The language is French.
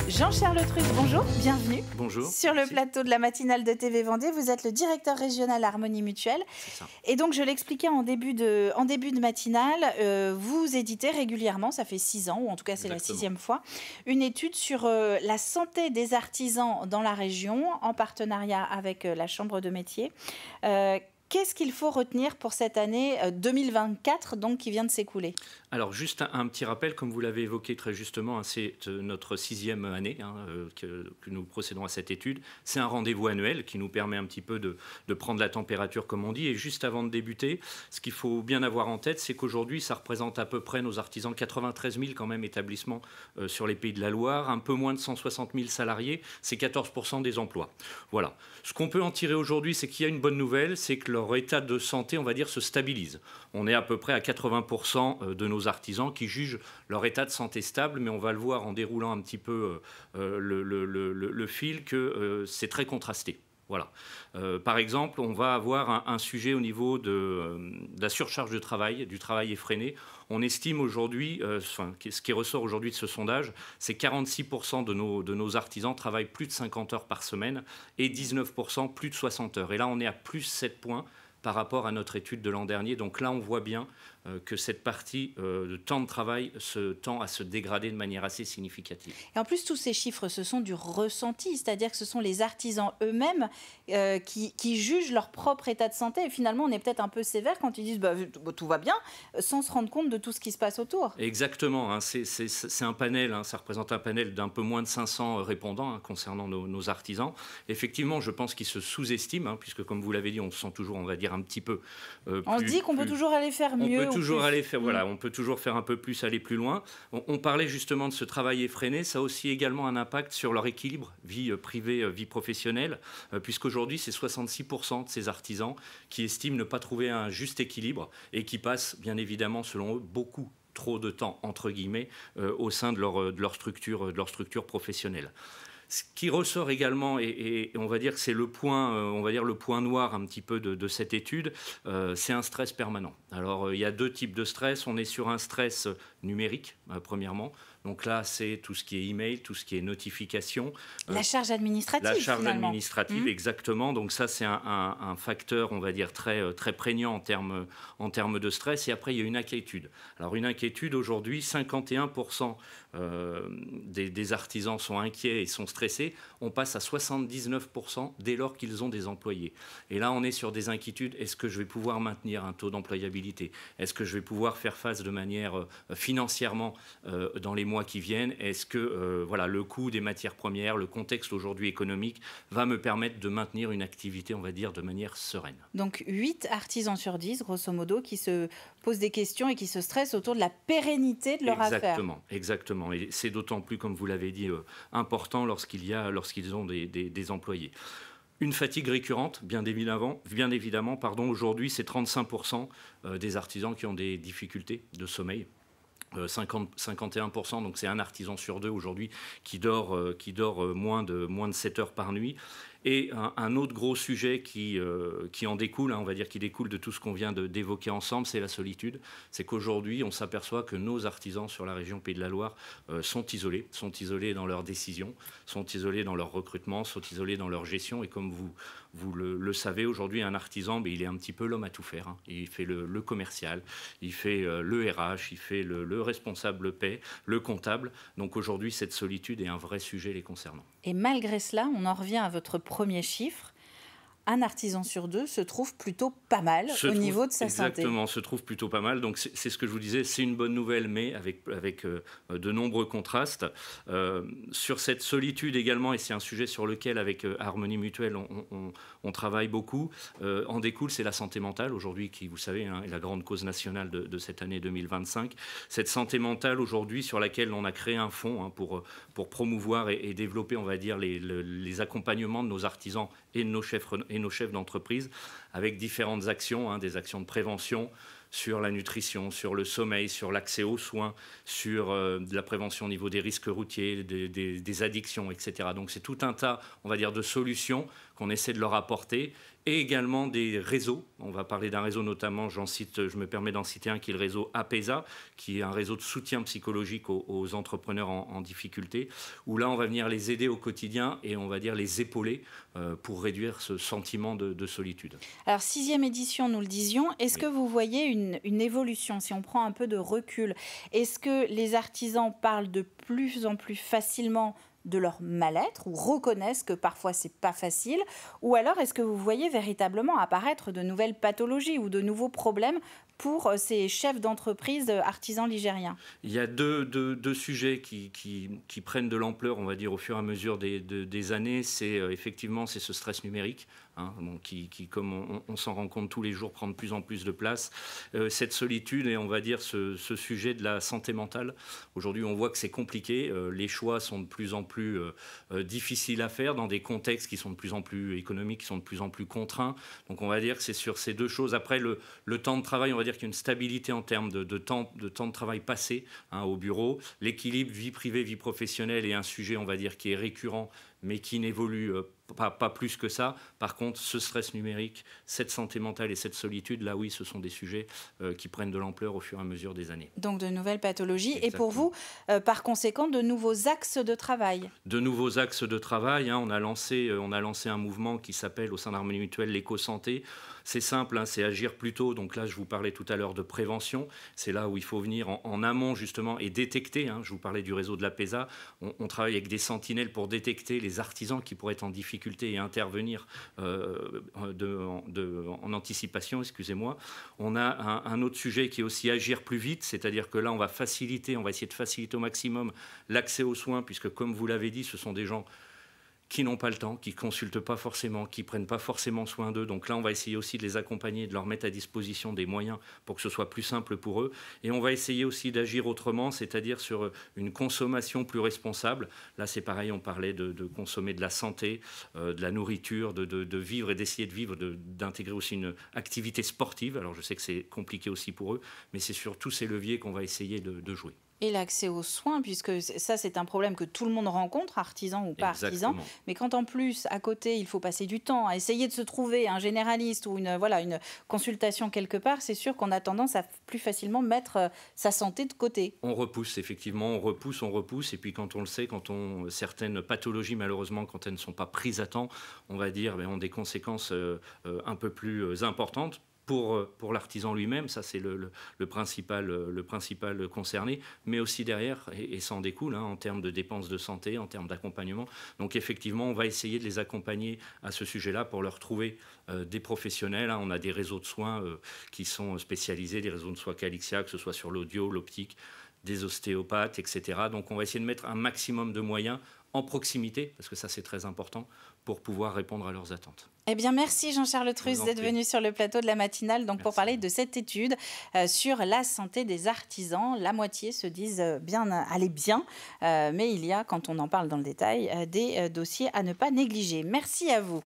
Jean-Charles Truc, bonjour, bienvenue. Bonjour. Sur le plateau de la matinale de TV Vendée, vous êtes le directeur régional Harmonie Mutuelle. C'est ça. Et donc, je l'expliquais en début de matinale, vous éditez régulièrement, ça fait 6 ans, ou en tout cas c'est la 6e fois, une étude sur la santé des artisans dans la région, en partenariat avec la Chambre de métier. Qu'est-ce qu'il faut retenir pour cette année 2024, donc, qui vient de s'écouler? Alors, juste un petit rappel, comme vous l'avez évoqué très justement, c'est notre 6e année que nous procédons à cette étude. C'est un rendez-vous annuel qui nous permet un petit peu de prendre la température, comme on dit. Et juste avant de débuter, ce qu'il faut bien avoir en tête, c'est qu'aujourd'hui, ça représente à peu près nos artisans, 93 000 quand même établissements sur les Pays de la Loire, un peu moins de 160 000 salariés, c'est 14% des emplois. Voilà. Ce qu'on peut en tirer aujourd'hui, c'est qu'il y a une bonne nouvelle, c'est que leur état de santé, on va dire, se stabilise. On est à peu près à 80% de nos artisans qui jugent leur état de santé stable, mais on va le voir en déroulant un petit peu le fil que c'est très contrasté. Voilà. Par exemple, on va avoir un sujet au niveau de la surcharge de travail, du travail effréné. On estime aujourd'hui, ce qui ressort aujourd'hui de ce sondage, c'est 46% de nos artisans travaillent plus de 50 heures par semaine et 19% plus de 60 heures. Et là, on est à plus 7 points par rapport à notre étude de l'an dernier. Donc là, on voit bien que cette partie de temps de travail tend à se dégrader de manière assez significative. Et en plus, tous ces chiffres, ce sont du ressenti, c'est-à-dire que ce sont les artisans eux-mêmes qui jugent leur propre état de santé. Et finalement, on est peut-être un peu sévère quand ils disent tout va bien, sans se rendre compte de tout ce qui se passe autour. Exactement, hein, c'est un panel, hein, ça représente un panel d'un peu moins de 500 répondants hein, concernant nos artisans. Effectivement, je pense qu'ils se sous-estiment, hein, puisque comme vous l'avez dit, on se sent toujours, on va dire, un petit peu on dit qu'on peut toujours aller faire mieux. On peut toujours faire un peu plus, aller plus loin. On parlait justement de ce travail effréné. Ça a aussi également un impact sur leur équilibre, vie privée, vie professionnelle, puisqu'aujourd'hui, c'est 66% de ces artisans qui estiment ne pas trouver un juste équilibre et qui passent, bien évidemment, selon eux, beaucoup trop de temps, entre guillemets, au sein de leur structure professionnelle. Ce qui ressort également, et on va dire que c'est le point noir un petit peu de cette étude, c'est un stress permanent. Alors, il y a 2 types de stress. On est sur un stress numérique, premièrement. Donc là, c'est tout ce qui est email, tout ce qui est notification. La charge administrative, La charge finalement. administrative, exactement. Donc ça, c'est un facteur, on va dire, très prégnant en termes de stress. Et après, il y a une inquiétude. Alors, une inquiétude, aujourd'hui, 51% des artisans sont inquiets et sont stressés. On passe à 79% dès lors qu'ils ont des employés. Et là, on est sur des inquiétudes. Est-ce que je vais pouvoir maintenir un taux d'employabilité? Est-ce que je vais pouvoir faire face de manière financièrement dans les mois qui viennent? Est-ce que le coût des matières premières, le contexte aujourd'hui économique va me permettre de maintenir une activité, on va dire, de manière sereine? Donc 8 artisans sur 10, grosso modo, qui se posent des questions et qui se stressent autour de la pérennité de leur affaire. Exactement. Et c'est d'autant plus, comme vous l'avez dit, important lorsqu'ils ont des employés. Une fatigue récurrente, bien évidemment. Aujourd'hui, c'est 35% des artisans qui ont des difficultés de sommeil. 51%, donc c'est un artisan sur 2 aujourd'hui qui dort moins de 7 heures par nuit. Et un autre gros sujet qui en découle, hein, on va dire qui découle de tout ce qu'on vient d'évoquer ensemble, c'est la solitude. C'est qu'aujourd'hui, on s'aperçoit que nos artisans sur la région Pays de la Loire sont isolés dans leurs décisions, sont isolés dans leur recrutement, sont isolés dans leur gestion. Et comme vous le savez, aujourd'hui, un artisan, il est un petit peu l'homme à tout faire. Hein. Il fait le commercial, il fait le RH, il fait le responsable paie, le comptable. Donc aujourd'hui, cette solitude est un vrai sujet les concernant. Et malgré cela, on en revient à votre premier chiffre. Un artisan sur 2 se trouve plutôt pas mal au niveau de sa santé. Exactement, se trouve plutôt pas mal. Donc c'est ce que je vous disais, c'est une bonne nouvelle, mais avec de nombreux contrastes. Sur cette solitude également, et c'est un sujet sur lequel, avec Harmonie Mutuelle, on travaille beaucoup, en découle, c'est la santé mentale, aujourd'hui, qui, vous savez, hein, est la grande cause nationale de cette année 2025. Cette santé mentale, aujourd'hui, sur laquelle on a créé un fonds hein, pour promouvoir et développer, on va dire, les accompagnements de nos artisans et de nos chefs d'entreprise, avec différentes actions, hein, des actions de prévention, sur la nutrition, sur le sommeil, sur l'accès aux soins, sur de la prévention au niveau des risques routiers, des addictions, etc. Donc c'est tout un tas, on va dire, de solutions qu'on essaie de leur apporter, et également des réseaux. On va parler d'un réseau notamment, je me permets d'en citer un, qui est le réseau APESA, qui est un réseau de soutien psychologique aux entrepreneurs en difficulté, où là on va venir les aider au quotidien et on va dire les épauler pour réduire ce sentiment de solitude. Alors 6e édition, nous le disions, est-ce que vous voyez une évolution, si on prend un peu de recul? Est-ce que les artisans parlent de plus en plus facilement de leur mal-être ou reconnaissent que parfois c'est pas facile, ou alors est-ce que vous voyez véritablement apparaître de nouvelles pathologies ou de nouveaux problèmes pour ces chefs d'entreprise artisans ligériens? Il y a deux sujets qui prennent de l'ampleur, on va dire, au fur et à mesure des années. C'est effectivement c'est ce stress numérique, hein, bon, qui comme on s'en rend compte tous les jours, prend de plus en plus de place. Cette solitude et on va dire ce sujet de la santé mentale. Aujourd'hui, on voit que c'est compliqué. Les choix sont de plus en plus difficiles à faire dans des contextes qui sont de plus en plus économiques, qui sont de plus en plus contraints. Donc on va dire que c'est sur ces deux choses. Après, le temps de travail, on va dire qu'il y a une stabilité en termes de temps de travail passé, hein, au bureau. L'équilibre vie privée, vie professionnelle est un sujet, on va dire, qui est récurrent, mais qui n'évolue pas plus que ça. Par contre, ce stress numérique, cette santé mentale et cette solitude, là oui, ce sont des sujets qui prennent de l'ampleur au fur et à mesure des années. Donc de nouvelles pathologies. Exactement. Et pour vous, par conséquent, de nouveaux axes de travail? De nouveaux axes de travail, hein, on a lancé un mouvement qui s'appelle au sein d'Harmonie Mutuelle l'éco-santé. C'est simple, hein, c'est agir plus tôt. Donc là, je vous parlais tout à l'heure de prévention. C'est là où il faut venir en amont justement et détecter. Hein, je vous parlais du réseau de l'APESA. On travaille avec des sentinelles pour détecter les artisans qui pourraient être en difficulté et intervenir en anticipation. Excusez-moi. On a un autre sujet qui est aussi agir plus vite, c'est-à-dire que là, on va essayer de faciliter au maximum l'accès aux soins, puisque comme vous l'avez dit, ce sont des gens qui n'ont pas le temps, qui ne consultent pas forcément, qui ne prennent pas forcément soin d'eux. Donc là, on va essayer aussi de les accompagner, de leur mettre à disposition des moyens pour que ce soit plus simple pour eux. Et on va essayer aussi d'agir autrement, c'est-à-dire sur une consommation plus responsable. Là, c'est pareil, on parlait de consommer de la santé, de la nourriture, de vivre et d'essayer de vivre, d'intégrer aussi une activité sportive. Alors, je sais que c'est compliqué aussi pour eux, mais c'est sur tous ces leviers qu'on va essayer de jouer. Et l'accès aux soins, puisque ça, c'est un problème que tout le monde rencontre, artisan ou pas artisan. Exactement. Mais quand en plus, à côté, il faut passer du temps à essayer de se trouver un généraliste ou une consultation quelque part, c'est sûr qu'on a tendance à plus facilement mettre sa santé de côté. On repousse, effectivement, on repousse. Et puis quand on le sait, certaines pathologies, malheureusement, quand elles ne sont pas prises à temps, on va dire, ont des conséquences un peu plus importantes. Pour l'artisan lui-même, ça c'est le principal concerné, mais aussi derrière, et ça en découle, hein, en termes de dépenses de santé, en termes d'accompagnement. Donc effectivement, on va essayer de les accompagner à ce sujet-là pour leur trouver des professionnels. Hein. On a des réseaux de soins qui sont spécialisés, des réseaux de soins Calixia, que ce soit sur l'audio, l'optique, des ostéopathes, etc. Donc on va essayer de mettre un maximum de moyens en proximité, parce que ça c'est très important, pour pouvoir répondre à leurs attentes. Eh bien, merci Jean-Charles Trusse d'être venu sur le plateau de la matinale pour parler de cette étude sur la santé des artisans. La moitié se disent aller bien, mais il y a, quand on en parle dans le détail, des dossiers à ne pas négliger. Merci à vous.